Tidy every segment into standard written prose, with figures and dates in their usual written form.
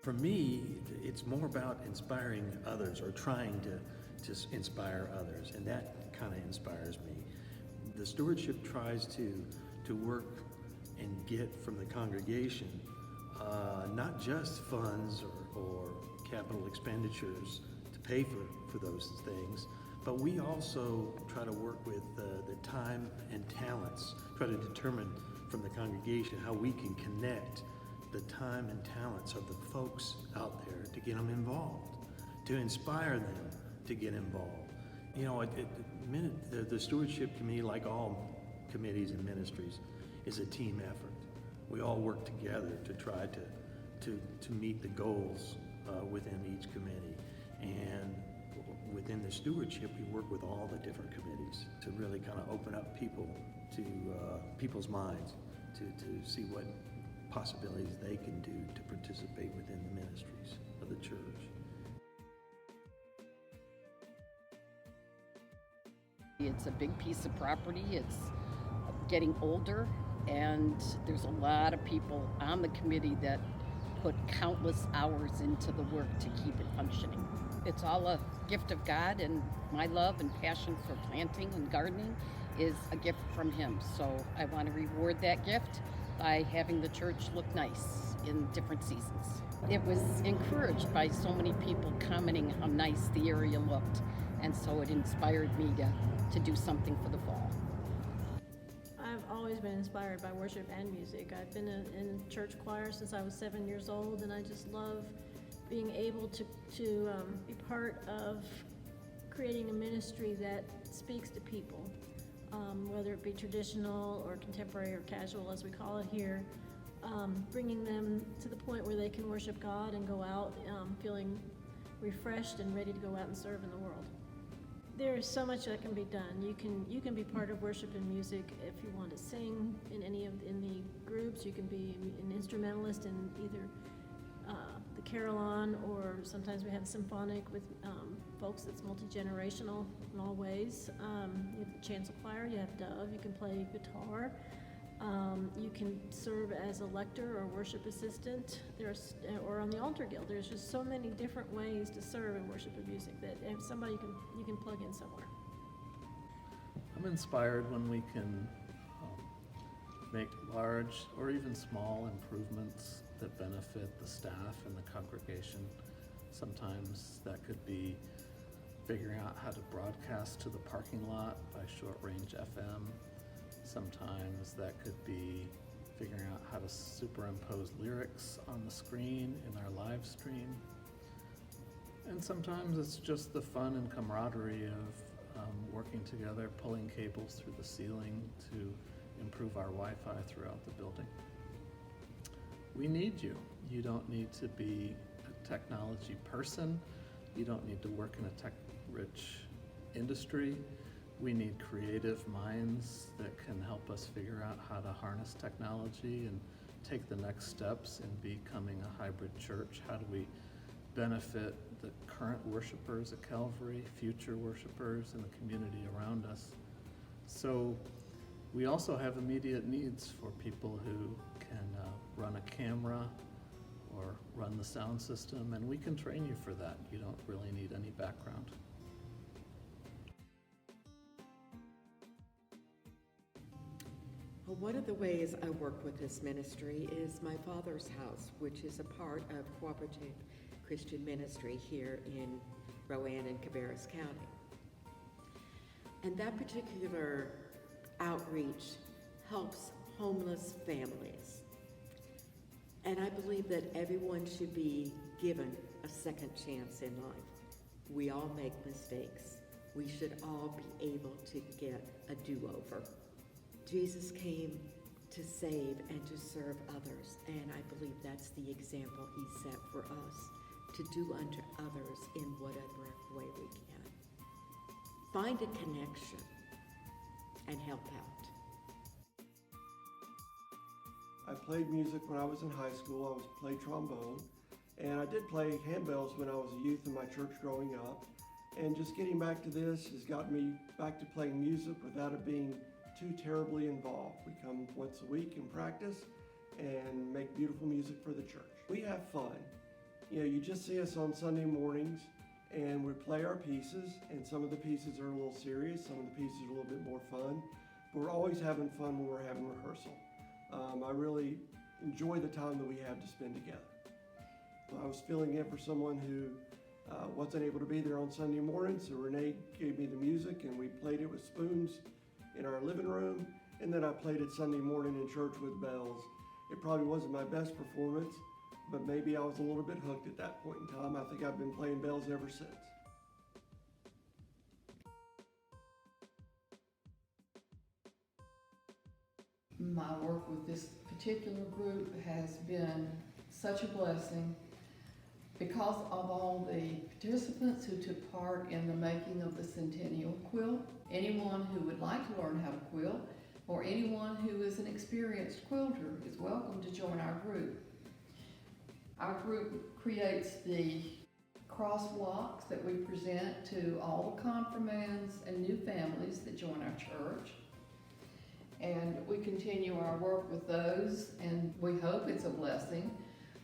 For me, it's more about inspiring others or trying to inspire others, and that kind of inspires me. The stewardship tries to work and get from the congregation not just funds or capital expenditures to pay for those things, but we also try to work with the time and talents, try to determine from the congregation how we can connect the time and talents of the folks out there to get them involved, to inspire them to get involved. You know, the stewardship committee, like all committees and ministries, is a team effort. We all work together to try to meet the goals within each committee. And within the stewardship, we work with all the different committees to really kind of open up people to people's minds to see what possibilities they can do to participate within the ministries of the church. It's a big piece of property. It's getting older, and there's a lot of people on the committee that put countless hours into the work to keep it functioning. It's all a gift of God, and my love and passion for planting and gardening is a gift from Him. So I want to reward that gift by having the church look nice in different seasons. It was encouraged by so many people commenting how nice the area looked, and so it inspired me to do something for the fall. I've always been inspired by worship and music. I've been in church choir since I was 7 years old, and I just love being able to be part of creating a ministry that speaks to people, whether it be traditional or contemporary or casual, as we call it here, bringing them to the point where they can worship God and go out feeling refreshed and ready to go out and serve in the world. There's so much that can be done. You can be part of worship and music if you want to sing in the groups. You can be an instrumentalist in either the Carillon, or sometimes we have symphonic with folks that's multi-generational in all ways. You have the chancel choir, you have dove, you can play guitar. You can serve as a lector or worship assistant, or on the altar guild. There's just so many different ways to serve in worship and music that if somebody you can plug in somewhere. I'm inspired when we can make large or even small improvements that benefit the staff and the congregation. Sometimes that could be figuring out how to broadcast to the parking lot by short-range FM. Sometimes that could be figuring out how to superimpose lyrics on the screen in our live stream. And sometimes it's just the fun and camaraderie of working together, pulling cables through the ceiling to improve our Wi-Fi throughout the building. We need you. You don't need to be a technology person. You don't need to work in a tech-rich industry. We need creative minds that can help us figure out how to harness technology and take the next steps in becoming a hybrid church. How do we benefit the current worshipers at Calvary, future worshipers, and the community around us? So we also have immediate needs for people who can run a camera or run the sound system, and we can train you for that. You don't really need any background. Well, one of the ways I work with this ministry is my Father's House, which is a part of Cooperative Christian Ministry here in Rowan and Cabarrus County. And that particular outreach helps homeless families. And I believe that everyone should be given a second chance in life. We all make mistakes. We should all be able to get a do-over. Jesus came to save and to serve others, and I believe that's the example He set for us, to do unto others in whatever way we can. Find a connection and help out. I played music when I was in high school. I played trombone, and I did play handbells when I was a youth in my church growing up. And just getting back to this has got me back to playing music without it being too terribly involved. We come once a week and practice and make beautiful music for the church. We have fun, You just see us on Sunday mornings and we play our pieces, and some of the pieces are a little serious, some of the pieces are a little bit more fun. But we're always having fun when we're having rehearsal. I really enjoy the time that we have to spend together. I was filling in for someone who wasn't able to be there on Sunday morning, so Renee gave me the music and we played it with spoons in our living room, and then I played it Sunday morning in church with bells. It probably wasn't my best performance, but maybe I was a little bit hooked at that point in time. I think I've been playing bells ever since. My work with this particular group has been such a blessing because of all the participants who took part in the making of the Centennial Quilt. Anyone who would like to learn how to quilt, or anyone who is an experienced quilter, is welcome to join our group. Our group creates the cross blocks that we present to all the confirmands and new families that join our church. And we continue our work with those, and we hope it's a blessing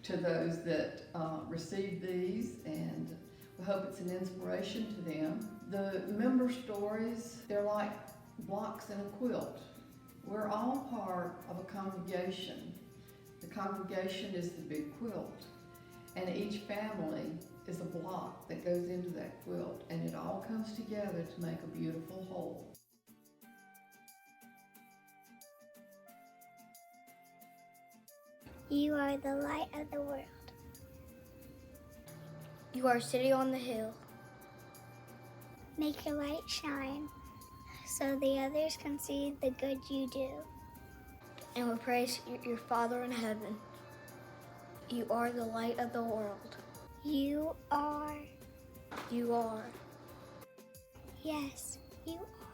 to those that receive these, and we hope it's an inspiration to them. The member stories, they're like blocks in a quilt. We're all part of a congregation. The congregation is the big quilt, and each family is a block that goes into that quilt, and it all comes together to make a beautiful whole. You are the light of the world. You are sitting on the hill. Make your light shine so the others can see the good you do. And we praise your Father in heaven. You are the light of the world. You are. You are. Yes, you are.